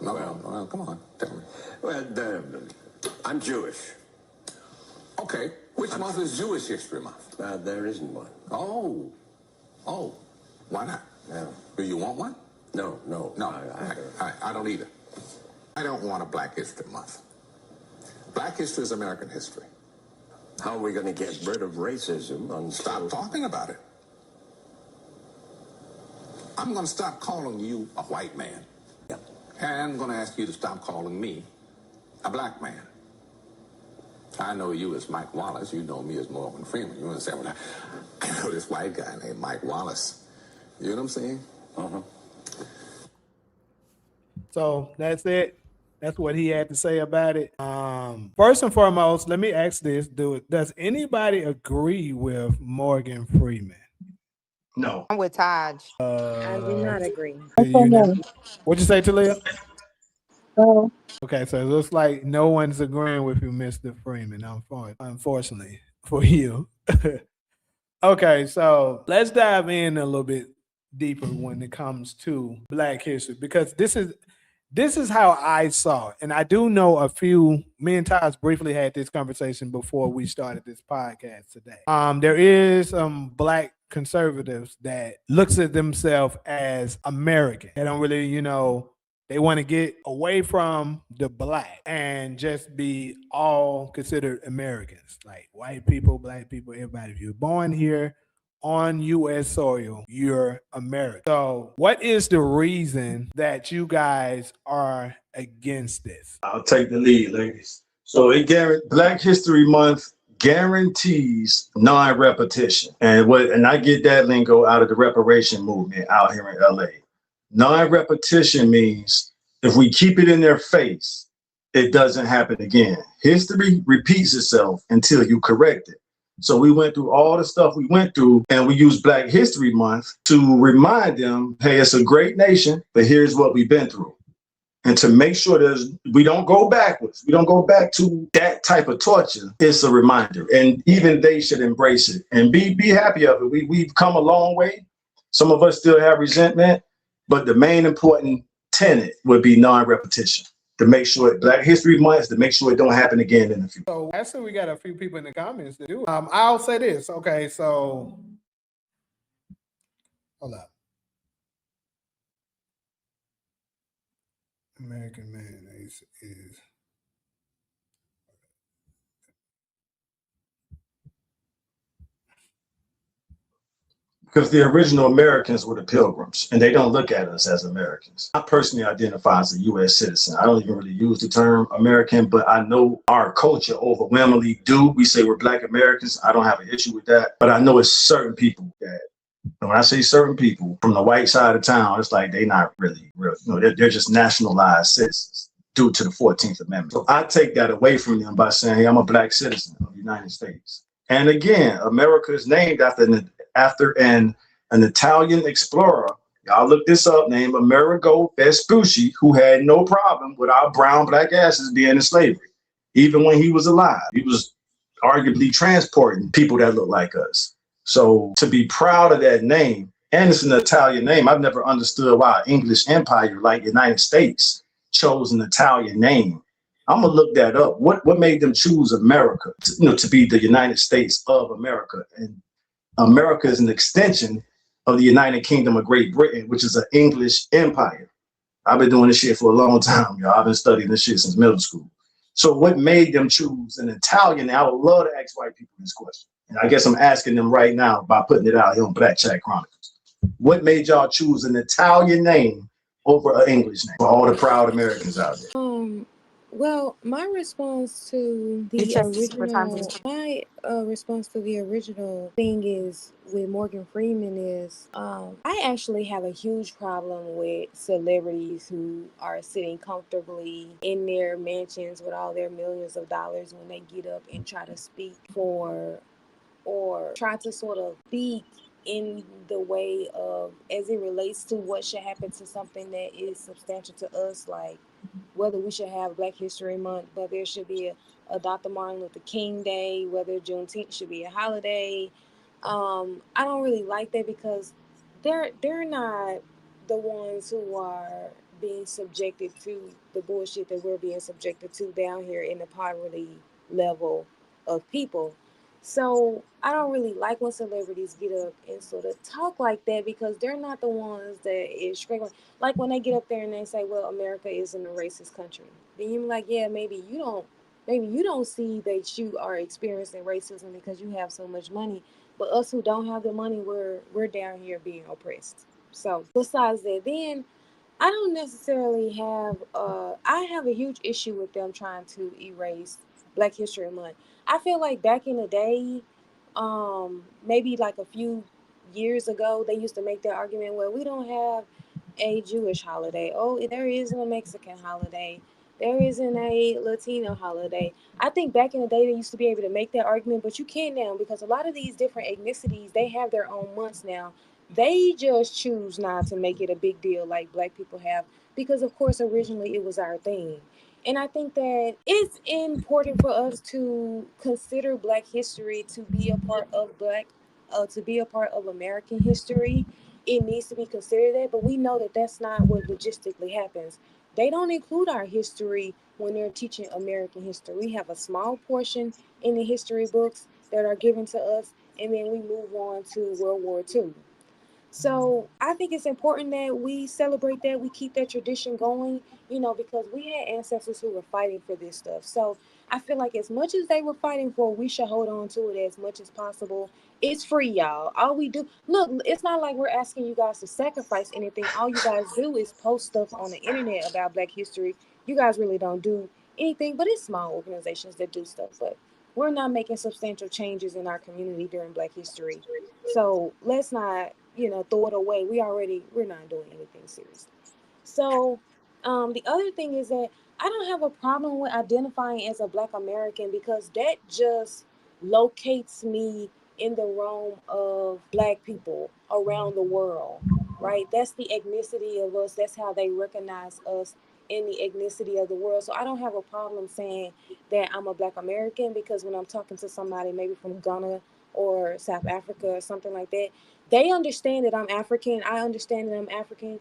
No, well, come on, tell me. Well, I'm Jewish. Okay, which month is Jewish History Month? There isn't one. Oh, why not? No. Do you want one? No. I don't either. I don't want a Black History Month. Black history is American history. How are we going to get rid of racism? Stop talking about it. I'm going to stop calling you a white man. Yeah. And I'm going to ask you to stop calling me a black man. I know you as Mike Wallace. You know me as Morgan Freeman. You understand what I know this white guy named Mike Wallace. You know what I'm saying? Uh-huh. So that's it. That's what he had to say about it. First and foremost, let me ask this: does anybody agree with Morgan Freeman? No. I'm with Taj. I do not agree. What'd you say, Talia? Oh. Okay, so it looks like no one's agreeing with you, Mr. Freeman, unfortunately for you. Okay, so let's dive in a little bit deeper when it comes to Black history, because this is how I saw it. And I do know a few, me and Taj briefly had this conversation before we started this podcast today. There is Black conservatives that looks at themselves as American. They don't really, they want to get away from the Black and just be all considered Americans, like white people, Black people, everybody. If you're born here on U.S. soil, you're American. So what is the reason that you guys are against this? I'll take the lead, ladies. So Black History Month guarantees non-repetition. And I get that lingo out of the reparation movement out here in LA. Non-repetition means if we keep it in their face, it doesn't happen again. History repeats itself until you correct it. So we went through all the stuff we went through, and we used Black History Month to remind them, hey, it's a great nation, but here's what we've been through. And to make sure we don't go backwards, we don't go back to that type of torture, it's a reminder. And even they should embrace it and be happy of it. We've come a long way. Some of us still have resentment, but the main important tenet would be non-repetition. To make sure Black History Month, to make sure it don't happen again in the future. So actually, we got a few people in the comments to do it. I'll say this. Okay, so hold up. American mayonnaise is. Because the original Americans were the Pilgrims, and they don't look at us as Americans. I personally identify as a U.S. citizen. I don't even really use the term American, but I know our culture overwhelmingly do. We say we're Black Americans. I don't have an issue with that, but I know it's certain people that, and when I say certain people from the white side of town, it's like they're not really real. They're just nationalized citizens due to the 14th Amendment. So I take that away from them by saying, hey, I'm a Black citizen of the United States. And again, America is named after an Italian explorer. Y'all look this up, named Amerigo Vespucci, who had no problem with our brown Black asses being in slavery. Even when he was alive, he was arguably transporting people that look like us. So to be proud of that name, and it's an Italian name, I've never understood why English empire like United States chose an Italian name. I'm gonna look that up. What made them choose America, to be the United States of America? And America is an extension of the United Kingdom of Great Britain, which is an English empire. I've been doing this shit for a long time, y'all. I've been studying this shit since middle school. So what made them choose an Italian? I would love to ask white people this question. And I guess I'm asking them right now by putting it out here on Black Chat Chronicles. What made y'all choose an Italian name over an English name for all the proud Americans out there? Well, my response to the original thing is with Morgan Freeman is I actually have a huge problem with celebrities who are sitting comfortably in their mansions with all their millions of dollars when they get up and try to speak for or try to sort of speak in the way of as it relates to what should happen to something that is substantial to us, like whether we should have Black History Month, whether there should be a Dr. Martin Luther King Day, whether Juneteenth should be a holiday. I don't really like that because they're not the ones who are being subjected to the bullshit that we're being subjected to down here in the poverty level of people. So I don't really like when celebrities get up and sort of talk like that because they're not the ones that is screaming. Like when they get up there and they say, "Well, America isn't a racist country," then you're like, "Yeah, maybe you don't see that you are experiencing racism because you have so much money, but us who don't have the money, we're down here being oppressed." So besides that, then I don't necessarily have I have a huge issue with them trying to erase Black History Month. I feel like back in the day, maybe like a few years ago, they used to make that argument, well, we don't have a Jewish holiday. Oh, there isn't a Mexican holiday. There isn't a Latino holiday. I think back in the day they used to be able to make that argument, but you can't now because a lot of these different ethnicities, they have their own months now. They just choose not to make it a big deal like Black people have because, of course, originally it was our thing. And I think that it's important for us to consider Black history to be a part of to be a part of American history. It needs to be considered that, but we know that that's not what logistically happens. They don't include our history when they're teaching American history. We have a small portion in the history books that are given to us, and then we move on to World War II. So I think it's important that we celebrate that, we keep that tradition going, because we had ancestors who were fighting for this stuff. So I feel like as much as they were fighting for, we should hold on to it as much as possible. It's free, y'all. All we do, look, it's not like we're asking you guys to sacrifice anything. All you guys do is post stuff on the internet about Black history. You guys really don't do anything, but it's small organizations that do stuff. But we're not making substantial changes in our community during Black history. So let's not, throw it away. We're not doing anything serious. So, the other thing is that I don't have a problem with identifying as a Black American because that just locates me in the realm of Black people around the world, right? That's the ethnicity of us. That's how they recognize us in the ethnicity of the world. So I don't have a problem saying that I'm a Black American because when I'm talking to somebody maybe from Ghana or South Africa or something like that, they understand that I'm African. I understand that I'm African.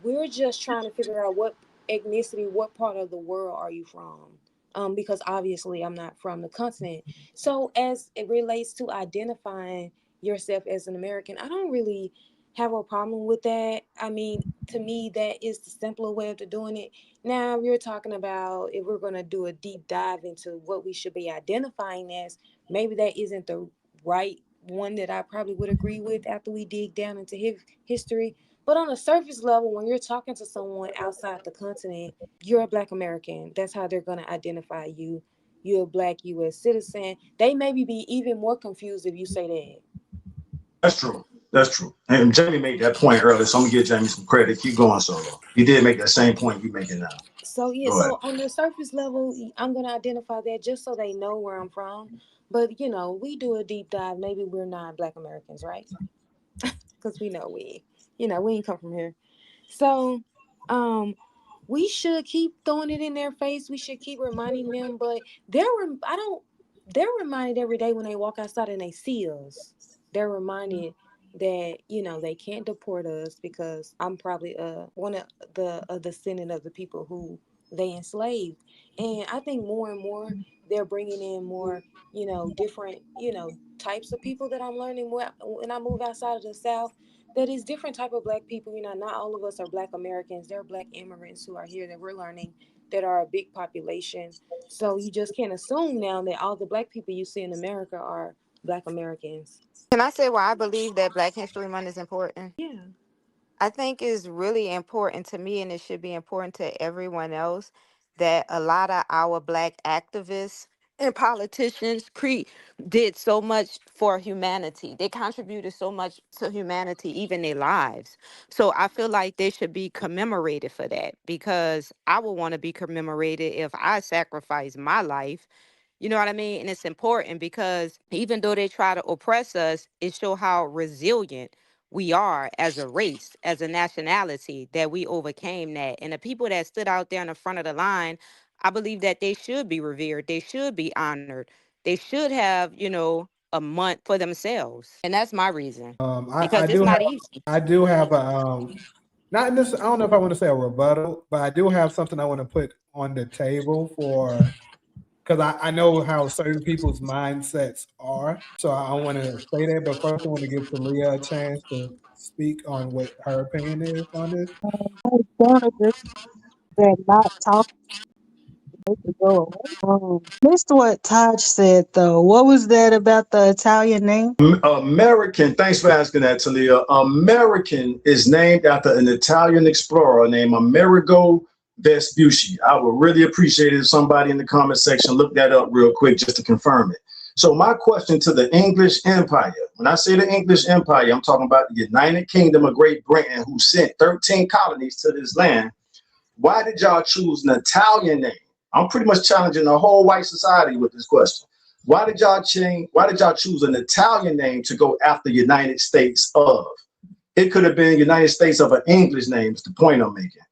We're just trying to figure out what ethnicity, what part of the world are you from? Because obviously I'm not from the continent. So as it relates to identifying yourself as an American, I don't really have a problem with that. I mean, to me, that is the simpler way of doing it. Now, you're talking about if we're going to do a deep dive into what we should be identifying as, maybe that isn't the right one that I probably would agree with after we dig down into history. But on a surface level, when you're talking to someone outside the continent, you're a Black American. That's how they're going to identify you. You're a Black U.S. citizen. They maybe be even more confused if you say that. That's true. That's true. And Jamie made that point earlier, so I'm gonna give Jamie some credit. Keep going, Solo. He did make that same point you making now. So yeah, Go ahead. so on the surface level, I'm gonna identify that just so they know where I'm from. But we do a deep dive. Maybe we're not Black Americans, right? Because we know we ain't come from here. So, um, we should keep throwing it in their face. We should keep reminding them. But I don't. They're reminded every day when they walk outside and they see us. They're reminded that they can't deport us because I'm probably one of the a descendant of the people who they enslaved. And I think more and more they're bringing in more different types of people that I'm learning more when I move outside of the South. That is different type of Black people. Not all of us are Black Americans. There are Black immigrants who are here that we're learning that are a big population. So you just can't assume now that all the Black people you see in America are Black Americans. Can I say why I believe that Black History Month is important? Yeah. I think it's really important to me, and it should be important to everyone else, that a lot of our Black activists and politicians did so much for humanity. They contributed so much to humanity, even their lives. So I feel like they should be commemorated for that, because I would want to be commemorated if I sacrificed my life. You know what I mean? And it's important because even though they try to oppress us, it show how resilient we are as a race, as a nationality, that we overcame that. And the people that stood out there in the front of the line, I believe that they should be revered. They should be honored. They should have, a month for themselves. And that's my reason, I because it's do have not easy. I do have not in this. I don't know if I want to say a rebuttal, but I do have something I want to put on the table for, because I know how certain people's mindsets are. So I want to say that, but first I want to give Talia a chance to speak on what her opinion is on this. I don't agree that not talking to go away. Missed what Taj said though. What was that about the Italian name? American, thanks for asking that, Talia. American is named after an Italian explorer named Amerigo Vespucci. I would really appreciate it if somebody in the comment section looked that up real quick just to confirm it. So my question to the English Empire, when I say the English Empire, I'm talking about the United Kingdom of Great Britain, who sent 13 colonies to this land. Why did y'all choose an Italian name? I'm pretty much challenging the whole white society with this question. Why did y'all choose an Italian name to go after United States of? It could have been United States of an English name, is the point I'm making.